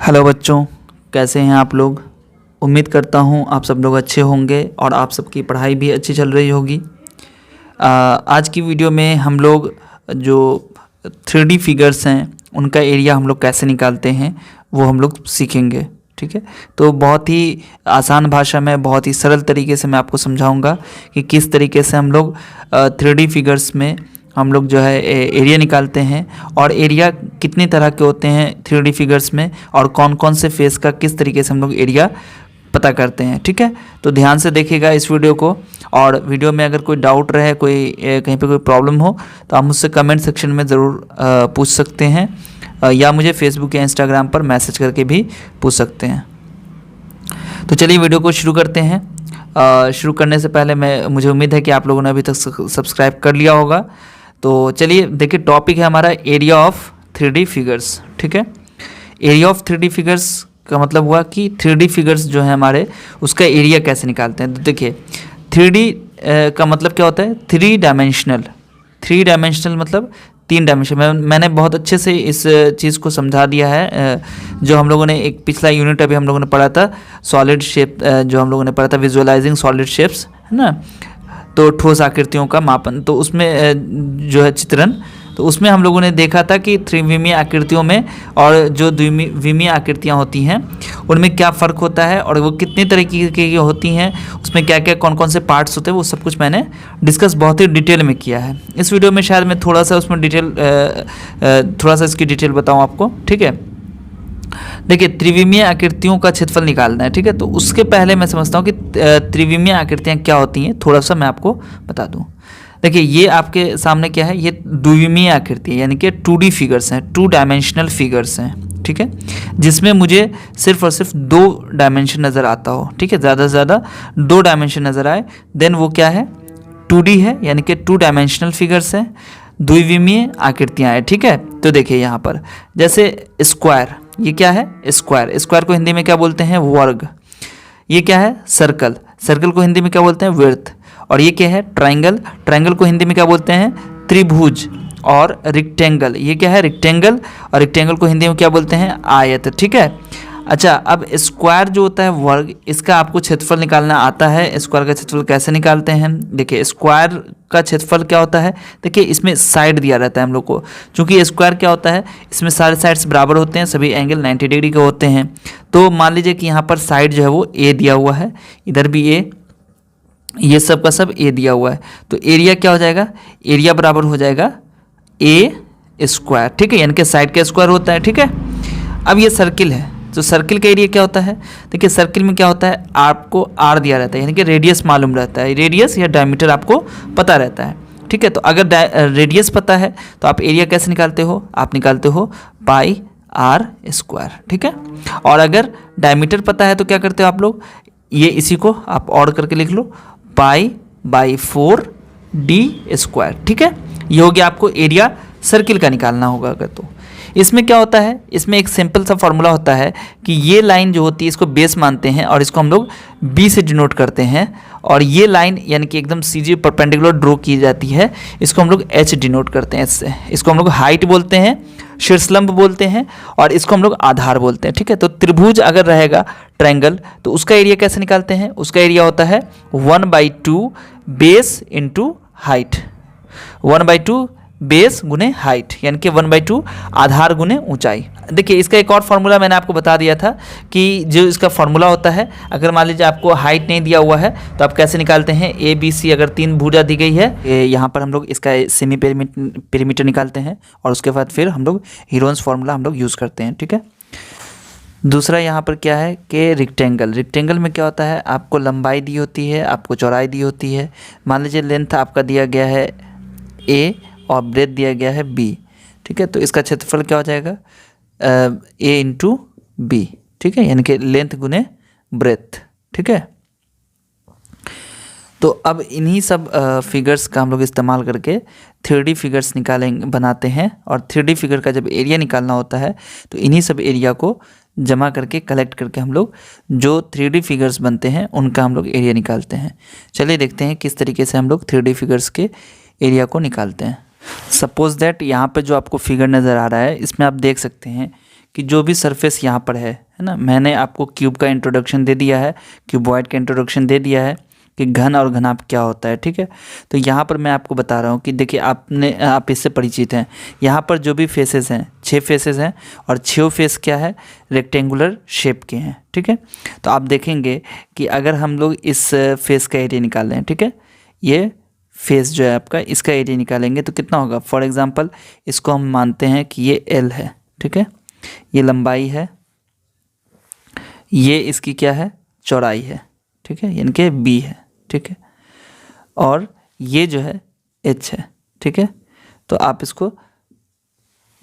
Hello बच्चों, कैसे हैं आप लोग। उम्मीद करता हूं आप सब लोग अच्छे होंगे और आप सबकी पढ़ाई भी अच्छी चल रही होगी। आज की वीडियो में हम लोग जो 3D फिगर्स हैं उनका एरिया हम लोग कैसे निकालते हैं वो हम लोग सीखेंगे। ठीक है, तो बहुत ही आसान भाषा में, बहुत ही सरल तरीके से मैं आपको समझाऊंगा कि किस तरीके से हम लोग 3D फिगर्स में हम लोग जो है एरिया निकालते हैं और एरिया कितनी तरह के होते हैं 3D फिगर्स में और कौन कौन से फेस का किस तरीके से हम लोग एरिया पता करते हैं। ठीक है, तो ध्यान से देखिएगा इस वीडियो को। और वीडियो में अगर कोई डाउट रहे, कोई कहीं पे कोई प्रॉब्लम हो तो आप मुझसे कमेंट सेक्शन में ज़रूर पूछ सकते हैं या मुझे फेसबुक या इंस्टाग्राम पर मैसेज करके भी पूछ सकते हैं। तो चलिए वीडियो को शुरू करते हैं। शुरू करने से पहले मुझे उम्मीद है कि आप लोगों ने अभी तक सब्सक्राइब कर लिया होगा। तो चलिए देखिए, टॉपिक है हमारा एरिया ऑफ 3D फिगर्स। ठीक है, एरिया ऑफ 3D फिगर्स का मतलब हुआ कि 3D फिगर्स जो है हमारे, उसका एरिया कैसे निकालते हैं। तो देखिए 3D का मतलब क्या होता है, 3 डायमेंशनल। 3 डायमेंशनल मतलब 3 डायमेंशन। मैंने बहुत अच्छे से इस चीज़ को समझा दिया है। जो हम लोगों ने एक पिछला यूनिट अभी हम लोगों ने पढ़ा था, सॉलिड शेप, जो हम लोगों ने पढ़ा था विजुअलाइजिंग सॉलिड शेप्स, है ना, तो ठोस आकृतियों का मापन। तो उसमें जो है चित्रण, तो उसमें हम लोगों ने देखा था कि त्रिविमीय आकृतियों में और जो द्विविमीय आकृतियाँ होती हैं उनमें क्या फ़र्क होता है और वो कितने तरीके की होती हैं, उसमें क्या क्या कौन कौन से पार्ट्स होते हैं, वो सब कुछ मैंने डिस्कस बहुत ही डिटेल में किया है। इस वीडियो में शायद मैं थोड़ा सा उसमें थोड़ा सा इसकी डिटेल बताऊँ आपको। ठीक है, देखिए त्रिविमीय आकृतियों का क्षेत्रफल निकालना है। ठीक है, तो उसके पहले मैं समझता हूँ कि त्रिविमीय आकृतियाँ क्या होती हैं, थोड़ा सा मैं आपको बता दूँ। देखिए ये आपके सामने क्या है, ये द्विविमीय आकृति यानी कि 2D फिगर्स हैं, 2 डायमेंशनल फिगर्स हैं। ठीक है, जिसमें मुझे सिर्फ और सिर्फ 2 डायमेंशन नज़र आता हो। ठीक है, ज़्यादा से ज़्यादा 2 डायमेंशन नज़र आए, देन वो क्या है, 2D है, यानी कि 2 डायमेंशनल फिगर्स हैं, द्विविमीय आकृतियाँ हैं। ठीक है, तो देखिए यहाँ पर जैसे स्क्वायर, ये क्या है, स्क्वायर। स्क्वायर को हिंदी में क्या बोलते हैं, वर्ग। ये क्या है, सर्कल। सर्कल को हिंदी में क्या बोलते हैं, वृत्त। और ये क्या है, ट्राइंगल। ट्राइंगल को हिंदी में क्या बोलते हैं, त्रिभुज। और रेक्टेंगल, ये क्या है, रेक्टेंगल। और रेक्टेंगल को हिंदी में क्या बोलते हैं, आयत। ठीक है, अच्छा, अब स्क्वायर जो होता है वर्ग, इसका आपको क्षेत्रफल निकालना आता है। स्क्वायर का क्षेत्रफल कैसे निकालते हैं, देखिए स्क्वायर का क्षेत्रफल क्या होता है, देखिए इसमें साइड दिया रहता है हम लोग को। चूंकि स्क्वायर क्या होता है, इसमें सारे साइड्स बराबर होते हैं, सभी एंगल 90 डिग्री के होते हैं। तो मान लीजिए कि यहाँ पर साइड जो है वो ए दिया हुआ है, इधर भी ए, ये सब का सब ए दिया हुआ है। तो एरिया क्या हो जाएगा, एरिया बराबर हो जाएगा ए स्क्वायर। ठीक है, यानी कि साइड का स्क्वायर होता है। ठीक है, अब ये सर्किल है, तो सर्किल का एरिया क्या होता है, देखिए सर्किल में क्या होता है, आपको आर दिया रहता है, यानी कि रेडियस मालूम रहता है, रेडियस या डायमीटर आपको पता रहता है। ठीक है, तो अगर रेडियस पता है तो आप एरिया कैसे निकालते हो, आप निकालते हो पाई आर स्क्वायर। ठीक है, और अगर डायमीटर पता है तो क्या करते हो आप लोग, ये इसी को आप और करके लिख लो, पाई बाई 4d स्क्वायर। ठीक है, ये हो गया आपको एरिया सर्किल का निकालना होगा अगर। तो इसमें क्या होता है, इसमें एक सिंपल सा फॉर्मूला होता है कि ये लाइन जो होती है इसको बेस मानते हैं और इसको हम लोग बी से डिनोट करते हैं। और ये लाइन यानी कि एकदम सीधी परपेंडिकुलर ड्रॉ की जाती है, इसको हम लोग एच डिनोट करते हैं इससे। इसको हम लोग हाइट बोलते हैं, शीर्षलंब बोलते हैं, और इसको हम लोग आधार बोलते हैं। ठीक है, तो त्रिभुज अगर रहेगा, ट्रायंगल, तो उसका एरिया कैसे निकालते हैं, उसका एरिया होता है 1/2 बेस इंटू हाइट। 1/2 बेस गुने हाइट, यानी कि 1/2 आधार गुने ऊंचाई। देखिए इसका एक और फार्मूला मैंने आपको बता दिया था कि जो इसका फार्मूला होता है, अगर मान लीजिए आपको हाइट नहीं दिया हुआ है तो आप कैसे निकालते हैं, ए बी सी अगर 3 भुजा दी गई है, यहाँ पर हम लोग इसका सेमी पेरीमीटर निकालते हैं और उसके बाद फिर हम लोग हीरोन्स फार्मूला हम लोग यूज़ करते हैं। ठीक है, दूसरा यहाँ पर क्या है कि रेक्टेंगल। रेक्टेंगल में क्या होता है, आपको लंबाई दी होती है, आपको चौड़ाई दी होती है। मान लीजिए लेंथ आपका दिया गया है ए और ब्रेथ दिया गया है बी। ठीक है, तो इसका क्षेत्रफल क्या हो जाएगा, ए इंटू बी। ठीक है, यानी कि लेंथ गुने ब्रेथ। ठीक है, तो अब इन्हीं सब फिगर्स का हम लोग इस्तेमाल करके 3D फिगर्स बनाते हैं। और 3D फिगर का जब एरिया निकालना होता है तो इन्हीं सब एरिया को जमा करके कलेक्ट करके हम लोग जो 3D फिगर्स बनते हैं उनका हम लोग एरिया निकालते हैं। चलिए देखते हैं किस तरीके से हम लोग 3D फिगर्स के एरिया को निकालते हैं। सपोज दैट यहाँ पे जो आपको फिगर नज़र आ रहा है, इसमें आप देख सकते हैं कि जो भी सरफेस यहाँ पर है ना, मैंने आपको क्यूब का इंट्रोडक्शन दे दिया है, क्यूबॉइड का इंट्रोडक्शन दे दिया है कि घन और घनाभ क्या होता है, ठीक है। तो यहाँ पर मैं आपको बता रहा हूँ कि देखिए आप इससे परिचित हैं। यहाँ पर जो भी फेसेस हैं 6 फेसेस हैं और 6 फेस क्या है, रेक्टेंगुलर शेप के हैं, ठीक है। तो आप देखेंगे कि अगर हम लोग इस फेस का एरिया निकाल लें, ठीक है, ये फेस जो है आपका, इसका एरिया निकालेंगे तो कितना होगा। फॉर एग्जांपल इसको हम मानते हैं कि ये L है, ठीक है, ये लंबाई है, ये इसकी क्या है, चौड़ाई है, ठीक है, यानी कि B है, ठीक है, और ये जो है H है, ठीक है। तो आप इसको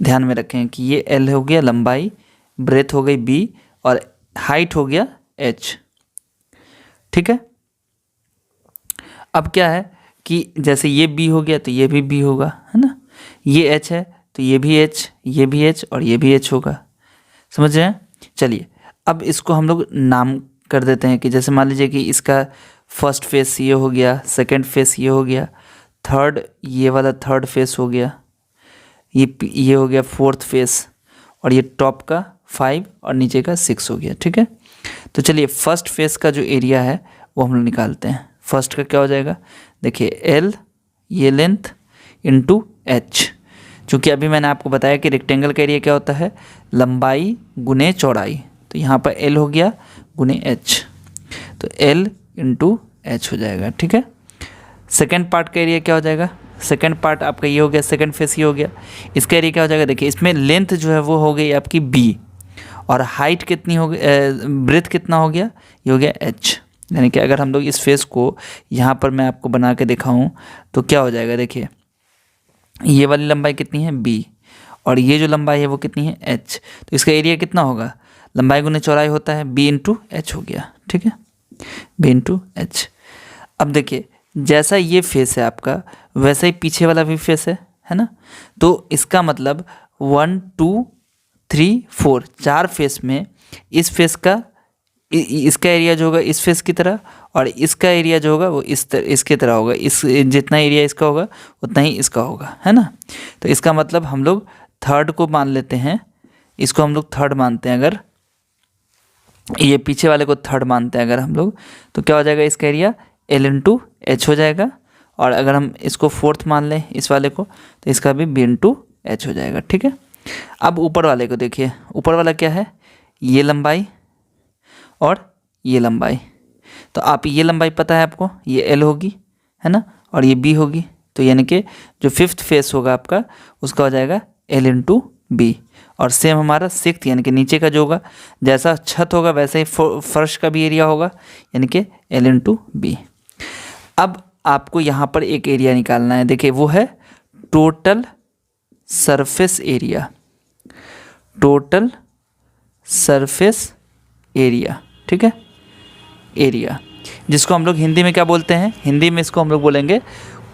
ध्यान में रखें कि ये L हो गया लंबाई, ब्रेथ हो गई B और हाइट हो गया H, ठीक है। अब क्या है कि जैसे ये B हो गया तो ये भी B होगा, है ना, ये H है तो ये भी H, ये भी H और ये भी H होगा, समझ रहे हैं। चलिए अब इसको हम लोग नाम कर देते हैं कि जैसे मान लीजिए कि इसका फर्स्ट फेस ये हो गया, सेकंड फेस ये हो गया, थर्ड ये वाला थर्ड फेस हो गया, ये हो गया फोर्थ फेस, और ये टॉप का 5 और नीचे का 6 हो गया, ठीक है। तो चलिए फर्स्ट फेस का जो एरिया है वो हम लोग निकालते हैं। फर्स्ट का क्या हो जाएगा, देखिए L ये लेंथ इंटू H, चूँकि अभी मैंने आपको बताया कि रेक्टेंगल का एरिया क्या होता है, लंबाई गुने चौड़ाई, तो यहाँ पर L हो गया गुने H, तो L इंटू H हो जाएगा, ठीक है। सेकेंड पार्ट का एरिया क्या हो जाएगा, सेकेंड पार्ट आपका ये हो गया, सेकेंड फेस ये हो गया, इसका एरिया क्या हो जाएगा, देखिए इसमें लेंथ जो है वो हो गई आपकी B और हाइट कितनी हो गई, ब्रेथ कितना हो गया, ये हो गया H, यानी कि अगर हम लोग इस फेस को यहाँ पर मैं आपको बना के दिखाऊँ तो क्या हो जाएगा, देखिए ये वाली लंबाई कितनी है B और ये जो लंबाई है वो कितनी है H, तो इसका एरिया कितना होगा, लंबाई गुने चौड़ाई होता है, B इंटू H हो गया, ठीक है, B इंटू H। अब देखिए जैसा ये फेस है आपका वैसा ही पीछे वाला भी फेस है ना, तो इसका मतलब 1 2 3 4 4 फेस में इस फेस का इसका एरिया जो होगा इस फेस की तरह और इसका एरिया जो होगा वो इसके तरह होगा, इस जितना एरिया इसका होगा उतना ही इसका होगा, है ना। तो इसका मतलब हम लोग थर्ड को मान लेते हैं, इसको हम लोग थर्ड मानते हैं, अगर ये पीछे वाले को थर्ड मानते हैं अगर हम लोग, तो क्या हो जाएगा, इसका एरिया L इंटू H हो जाएगा, और अगर हम इसको फोर्थ मान लें इस वाले को तो इसका भी B इंटू H हो जाएगा, ठीक है। अब ऊपर वाले को देखिए, ऊपर वाला क्या है, ये लंबाई और ये लंबाई, तो आप ये लंबाई पता है आपको, ये L होगी, है ना, और ये B होगी, तो यानी कि जो फिफ्थ फेस होगा आपका उसका हो जाएगा L इंटू B, और सेम हमारा सिक्स्थ यानी कि नीचे का जो होगा, जैसा छत होगा वैसे ही फर्श का भी एरिया होगा, यानी कि L इंटू B। अब आपको यहाँ पर एक एरिया निकालना है, देखिए वो है total surface area, total surface area, ठीक है, एरिया, जिसको हम लोग हिंदी में क्या बोलते हैं, हिंदी में इसको हम लोग बोलेंगे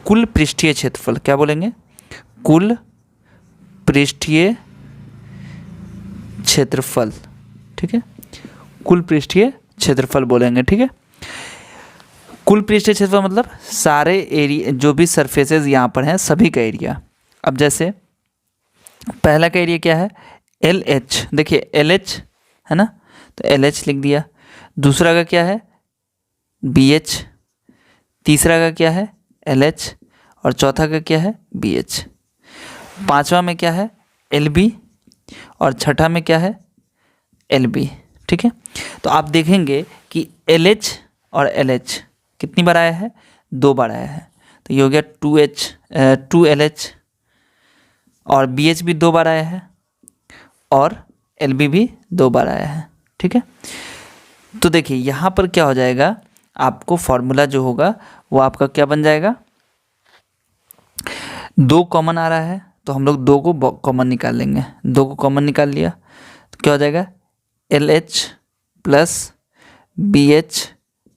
कुल पृष्ठीय क्षेत्रफल। क्या बोलेंगे, कुल पृष्ठीय क्षेत्रफल, ठीक है, कुल पृष्ठीय क्षेत्रफल बोलेंगे, ठीक है। कुल पृष्ठीय क्षेत्रफल मतलब सारे एरिया जो भी सरफेसेस यहाँ पर हैं सभी का एरिया। अब जैसे पहला का एरिया क्या है, LH, देखिए LH है ना, तो LH लिख दिया। दूसरा का क्या है, BH, तीसरा का क्या है, LH, और चौथा का क्या है, BH। पांचवा में क्या है, LB, और छठा में क्या है, LB, ठीक है। तो आप देखेंगे कि LH और LH कितनी बार आया है, 2 बार आया है, तो ये हो गया 2LH, और BH भी 2 बार आया है और LB भी 2 बार आया है, ठीक है। तो देखिए यहाँ पर क्या हो जाएगा, आपको फॉर्मूला जो होगा वो आपका क्या बन जाएगा, 2 कॉमन आ रहा है तो हम लोग 2 को कॉमन निकाल लेंगे, 2 को कॉमन निकाल लिया तो क्या हो जाएगा, LH plus BH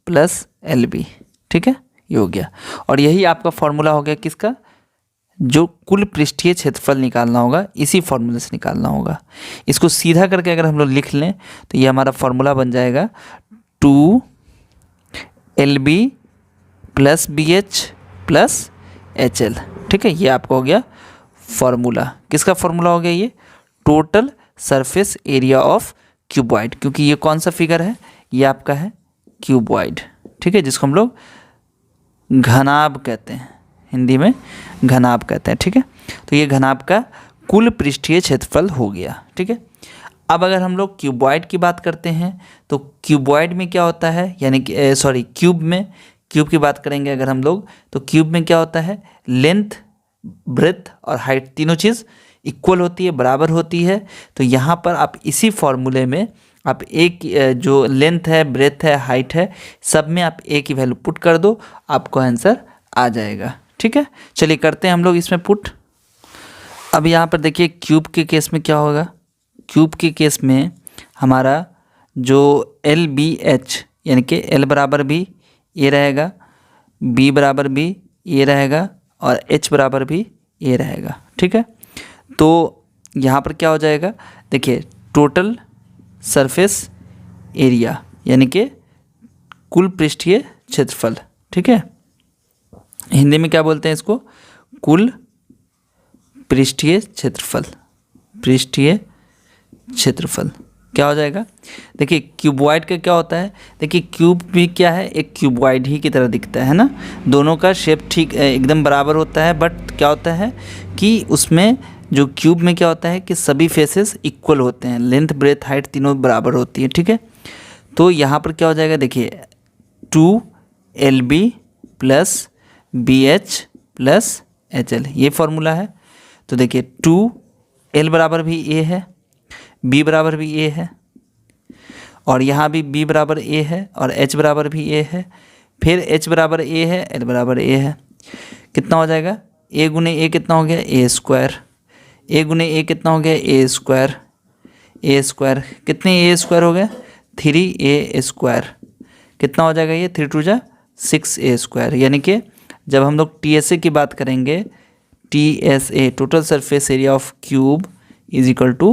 plus LB, ठीक है, ये हो गया। और यही आपका फॉर्मूला हो गया किसका, जो कुल पृष्ठीय क्षेत्रफल निकालना होगा इसी फॉर्मूले से निकालना होगा। इसको सीधा करके अगर हम लोग लिख लें तो ये हमारा फॉर्मूला बन जाएगा 2LB plus BH plus HL, ठीक है। ये आपका हो गया फॉर्मूला, किसका फॉर्मूला हो गया, ये total surface area of cuboid, क्योंकि ये कौन सा फिगर है, ये आपका है क्यूबॉइड, ठीक है, जिसको हम लोग घनाभ कहते हैं, हिंदी में घनाभ कहते हैं, ठीक है। तो ये घनाभ का कुल पृष्ठीय क्षेत्रफल हो गया, ठीक है। अब अगर हम लोग क्यूबॉइड की बात करते हैं तो क्यूबॉइड में क्या होता है, यानी कि क्यूब की बात करेंगे अगर हम लोग, तो क्यूब में क्या होता है, लेंथ, ब्रेथ और हाइट तीनों चीज़ इक्वल होती है, बराबर होती है। तो यहाँ पर आप इसी फॉर्मूले में आप एक जो लेंथ है, ब्रेथ है, हाइट है, सब में आप एक ही वैल्यू पुट कर दो, आपको आंसर आ जाएगा, ठीक है। चलिए करते हैं हम लोग इसमें पुट। अब यहाँ पर देखिए क्यूब के केस में क्या होगा, क्यूब के केस में हमारा जो एल बी एच, यानी कि एल बराबर भी ये रहेगा, बी बराबर भी ये रहेगा और एच बराबर भी ये रहेगा, ठीक है। तो यहाँ पर क्या हो जाएगा, देखिए टोटल सरफेस एरिया यानी कि कुल पृष्ठीय क्षेत्रफल, ठीक है, हिंदी में क्या बोलते हैं इसको, कुल पृष्ठीय क्षेत्रफल, पृष्ठीय क्षेत्रफल क्या हो जाएगा। देखिए क्यूबॉइड का क्या होता है, देखिए क्यूब भी क्या है, एक क्यूबॉइड ही की तरह दिखता है ना, दोनों का शेप ठीक एकदम बराबर होता है, बट क्या होता है कि उसमें जो क्यूब में क्या होता है कि सभी फेसेस इक्वल होते हैं, लेंथ, ब्रेथ, हाइट तीनों बराबर होती है, ठीक है। तो यहाँ पर क्या हो जाएगा, देखिए 2LB plus BH plus HL, ये फॉर्मूला है। तो देखिए 2L बराबर भी A है, B बराबर भी A है, और यहाँ भी B बराबर A है और H बराबर भी A है, फिर H बराबर A है, L बराबर A है। कितना हो जाएगा, A गुने A कितना हो गया, A स्क्वायर, A गुने A कितना हो गया, A स्क्वायर, A स्क्वायर, कितने A स्क्वायर हो गया, 3A स्क्वायर, कितना हो जाएगा ये, 3 2 जा 6A स्क्वायर। यानी कि जब हम लोग TSA की बात करेंगे, TSA total surface area of cube is equal to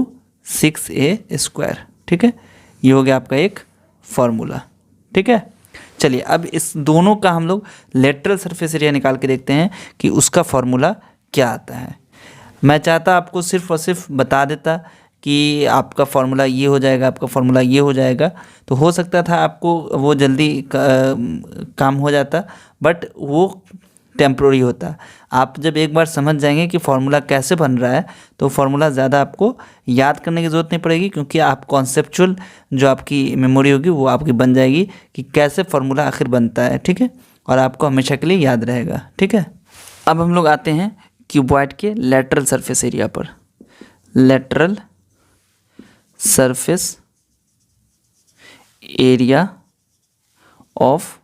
6A square, ठीक है। ये हो गया आपका एक फॉर्मूला, ठीक है। चलिए अब इस दोनों का हम लोग लेटरल सरफेस एरिया निकाल के देखते हैं कि उसका फॉर्मूला क्या आता है। मैं चाहता आपको सिर्फ और सिर्फ बता देता कि आपका फॉर्मूला ये हो जाएगा, आपका फॉर्मूला ये हो जाएगा, तो हो सकता था आपको वो जल्दी काम हो जाता, बट वो टेम्प्रोरी होता। आप जब एक बार समझ जाएंगे कि फार्मूला कैसे बन रहा है तो फार्मूला ज़्यादा आपको याद करने की ज़रूरत नहीं पड़ेगी, क्योंकि आप कॉन्सेप्चुअल जो आपकी मेमोरी होगी वो आपकी बन जाएगी कि कैसे फार्मूला आखिर बनता है, ठीक है, और आपको हमेशा के लिए याद रहेगा, ठीक है। अब हम लोग आते हैं क्यूबॉइड के लेटरल सरफेस एरिया पर। Lateral surface area of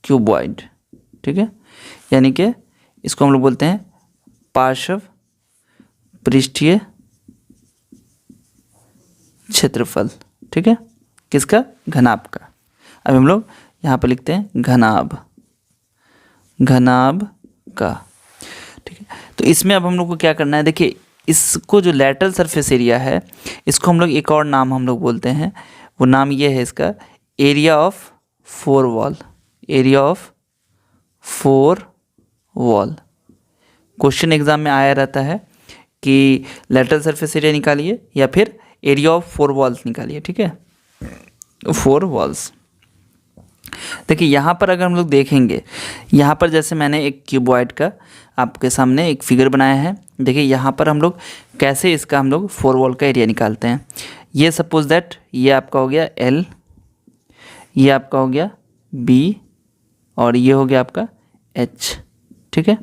cuboid, ठीक है, यानी कि इसको हम लोग बोलते हैं पार्श्व पृष्ठीय क्षेत्रफल, ठीक है, किसका, घनाभ का। अब हम लोग यहाँ पर लिखते हैं घनाभ, घनाभ का, ठीक है। तो इसमें अब हम लोग को क्या करना है, देखिए इसको जो लेटरल सरफेस एरिया है इसको हम लोग एक और नाम हम लोग बोलते हैं, वो नाम ये है इसका area of four wall, area of four wall. Question exam में आया रहता है कि लेटरल सरफेस एरिया निकालिए या फिर एरिया ऑफ फोर वॉल्स निकालिए, ठीक है, फोर वॉल्स। देखिए यहाँ पर अगर हम लोग देखेंगे, यहाँ पर जैसे मैंने एक क्यूबॉइड का आपके सामने एक फिगर बनाया है, देखिए यहाँ पर हम लोग कैसे इसका हम लोग फोर वॉल का एरिया निकालते हैं। ये सपोज दैट ये आपका हो गया L, ये आपका हो गया B और ये हो गया आपका H, ठीक है।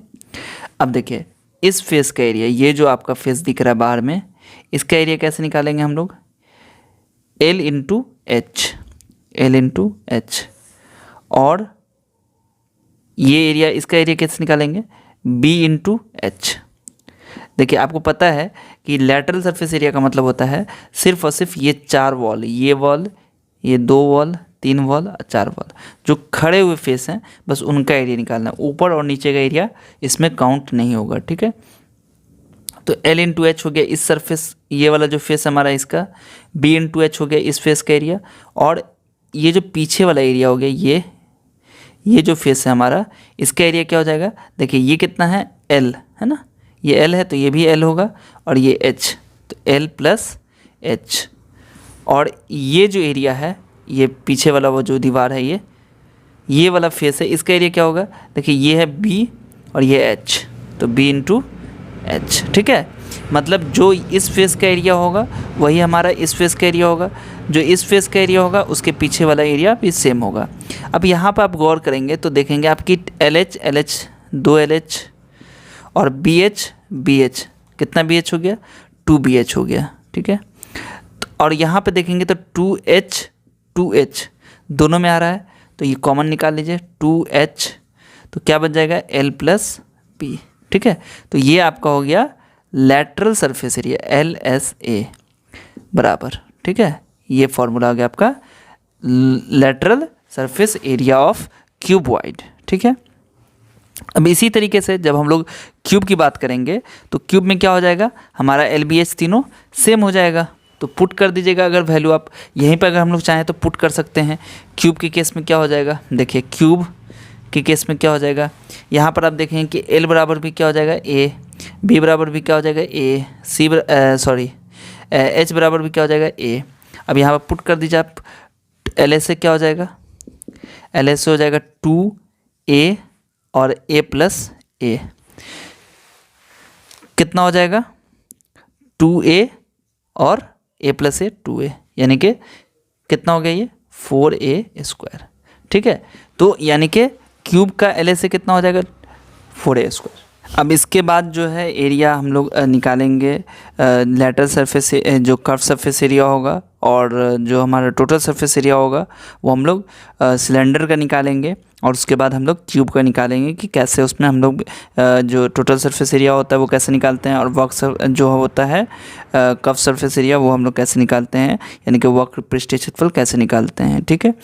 अब देखिए इस फेस का एरिया, ये जो आपका फेस दिख रहा है बाहर में, इसका एरिया कैसे निकालेंगे हम लोग, L into H, L into H, और ये एरिया, इसका एरिया कैसे निकालेंगे, B इंटू एच। देखिए आपको पता है कि लैटरल सरफेस एरिया का मतलब होता है सिर्फ और सिर्फ ये चार वॉल, ये वॉल, ये दो वॉल, तीन वॉल, चार वॉल, जो खड़े हुए फेस हैं बस उनका एरिया निकालना है, ऊपर और नीचे का एरिया इसमें काउंट नहीं होगा, ठीक है। तो L इंटू एच हो गया इस सरफेस, ये वाला जो फेस हमारा इसका, B इंटू एच हो गया इस फेस का एरिया, और ये जो पीछे वाला एरिया हो गया ये जो फेस है हमारा, इसका एरिया क्या हो जाएगा, देखिए ये कितना है L है ना, ये L है तो ये भी L होगा, और ये H, तो L प्लस एच। और ये जो एरिया है, ये पीछे वाला वो जो दीवार है, ये वाला फेस है, इसका एरिया क्या होगा? देखिए ये है बी और ये एच, तो बी इंटू एच। ठीक है, मतलब जो इस फेस का एरिया होगा वही हमारा इस फेस का एरिया होगा, जो इस फेस का एरिया होगा उसके पीछे वाला एरिया भी सेम होगा। अब यहाँ पर आप गौर करेंगे तो देखेंगे आपकी LH 2 LH और BH कितना BH हो गया? 2 BH हो गया। ठीक है, और यहाँ पे देखेंगे तो 2H दोनों में आ रहा है, तो ये कॉमन निकाल लीजिए 2H, तो क्या बच जाएगा? L + P। ठीक है, तो ये आपका हो गया लैटरल सरफेस एरिया LSA बराबर। ठीक है, ये फॉर्मूला आ गया आपका lateral surface area of cuboid. ठीक है, अब इसी तरीके से जब हम लोग क्यूब की बात करेंगे तो क्यूब में क्या हो जाएगा? हमारा LBH तीनों सेम हो जाएगा, तो पुट कर दीजिएगा। अगर वैल्यू आप यहीं पर अगर हम लोग चाहें तो पुट कर सकते हैं। क्यूब के केस में क्या हो जाएगा? देखिए क्यूब के केस में क्या हो जाएगा, यहाँ पर आप देखेंगे कि L बराबर भी क्या हो जाएगा? A, B बराबर भी क्या हो जाएगा? A, H बराबर भी क्या हो जाएगा? A। अब यहाँ पर पुट कर दीजिए आप, LS से क्या हो जाएगा? LS से हो जाएगा 2A और A + A, कितना हो जाएगा? 2A और A + A 2A, यानी कि कितना हो गया ये? 4A²। ठीक है, तो यानी कि क्यूब का LS से कितना हो जाएगा? 4A²। अब इसके बाद जो है एरिया हम लोग निकालेंगे लैटरल सरफेस, जो कर्व सरफेस एरिया होगा और जो हमारा टोटल सरफेस एरिया होगा वो हम लोग सिलेंडर का निकालेंगे, और उसके बाद हम लोग क्यूब का निकालेंगे कि कैसे उसमें हम लोग जो टोटल सरफेस एरिया होता है वो कैसे निकालते हैं, और वक्र जो होता है कर्व सरफेस एरिया वो हम लोग कैसे निकालते हैं, यानी कि वक्र पृष्ठीय क्षेत्रफल कैसे निकालते हैं। ठीक है,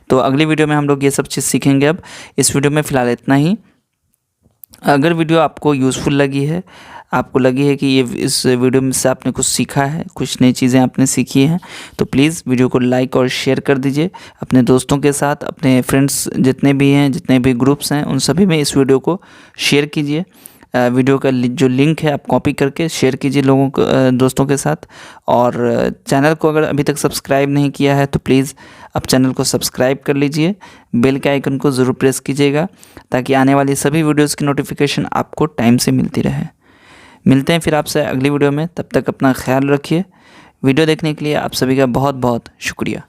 तो अगली वीडियो में हम लोग ये सब चीज़ सीखेंगे। अब इस वीडियो में फ़िलहाल इतना ही। अगर वीडियो आपको यूज़फुल लगी है, आपको लगी है कि ये इस वीडियो में से आपने कुछ सीखा है, कुछ नई चीज़ें आपने सीखी हैं, तो प्लीज़ वीडियो को लाइक और शेयर कर दीजिए अपने दोस्तों के साथ, अपने फ्रेंड्स जितने भी हैं, जितने भी ग्रुप्स हैं उन सभी में इस वीडियो को शेयर कीजिए। वीडियो का जो लिंक है आप कॉपी करके शेयर कीजिए लोगों को, दोस्तों के साथ। और चैनल को अगर अभी तक सब्सक्राइब नहीं किया है तो प्लीज़ आप चैनल को सब्सक्राइब कर लीजिए, बेल के आइकन को ज़रूर प्रेस कीजिएगा ताकि आने वाली सभी वीडियोज़ की नोटिफिकेशन आपको टाइम से मिलती रहे। मिलते हैं फिर आपसे अगली वीडियो में, तब तक अपना ख्याल रखिए। वीडियो देखने के लिए आप सभी का बहुत बहुत शुक्रिया।